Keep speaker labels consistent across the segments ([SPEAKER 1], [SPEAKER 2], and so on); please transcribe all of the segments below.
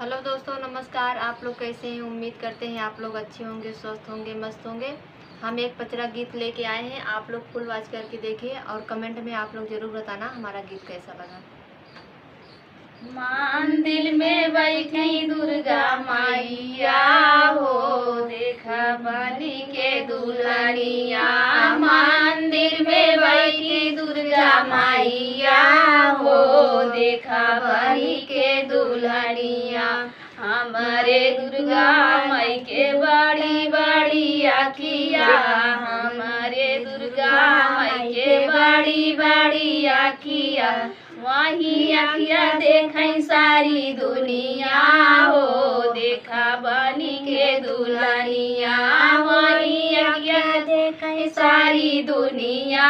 [SPEAKER 1] Hello दोस्तों, नमस्कार। आप लोग कैसे हैं? उम्मीद करते हैं आप लोग अच्छे होंगे, स्वस्थ होंगे, मस्त होंगे। हम एक पचरा गीत लेके आए हैं, आप लोग फुल वॉच करके देखिए और कमेंट में आप लोग ज़रूर बताना हमारा गीत कैसा लगा।
[SPEAKER 2] मंदिर में बैठी दुर्गा मैया हो, देखा बनी के दुल्हनिया। मंदिर में बैठी दुर्गा मैया हो, देखा बनी के दुल्हनिया। हमारे दुर्गा माई के बड़ी बड़ी आखिया, हमारे दुर्गा माई के बड़ी बड़ी आखिया। वही आखिया देखें सारी दुनिया हो, देखा बनी के दुल्हनिया। वही आखिया देखें सारी दुनिया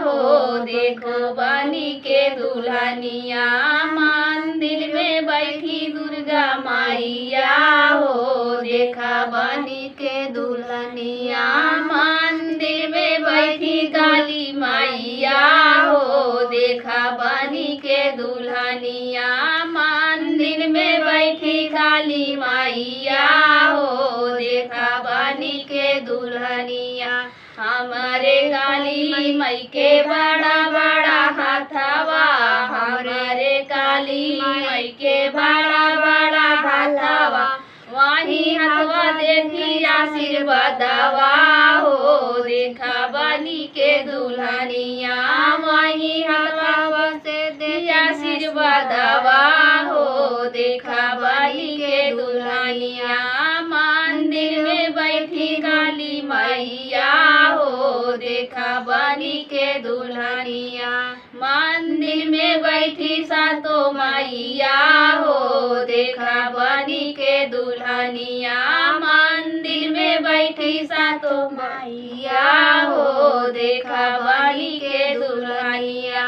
[SPEAKER 2] हो, देखो बनी के दुल्हनिया। मंदिर में बैठी दुर्गा मैया हो, देखा बनी के दुल्हनिया। मंदिर में बैठी काली मैया हो, देखा बनी के दुल्हनिया। मंदिर में बैठी काली मैया हो, देखा बनी के दुल्हनिया। हमारे काली माई के बड़ा बड़ा हाथवा, हमारे काली माई के बड़ा बड़ा हाथवा। वही हाथवा देखी आशीर्वादवा हो, देखा बनी के दुल्हनिया। वही हाथवा से देखी आशीर्वादवा हो, देखा बनी के दुल्हनिया। मंदिर में बैठी काली मैया हो, देखा बनी के दुल्हनिया। मंदिर में बैठी सातो मैया हो, देखा बनी के दुल्हनिया। मंदिर में बैठी सातो मैया हो, देखा बनी के दुल्हनिया।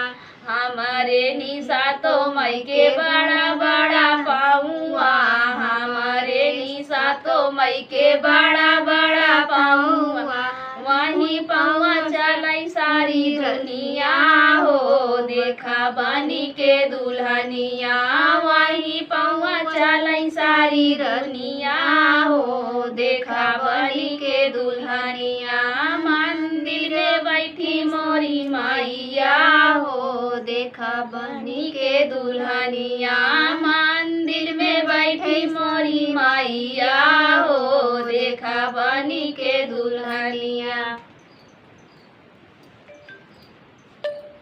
[SPEAKER 2] हमारे निशा तो माई के बड़ा बड़ा पाऊआ, हमारे निशा तो माई के बड़ा बड़ा पाऊआ। वही पाऊआ चलाई सारी दुनिया हो, देखा बनी के दुल्हनिया। वही पाऊआ चलाई सारी दुनिया हो, देखा बनी के दुल्हनिया। मंदिर में बैठी मोरी मैया हो, देखा बनी के दुल्हनिया। मंदिर में बैठी मोरी मैया हो, देखा बनी के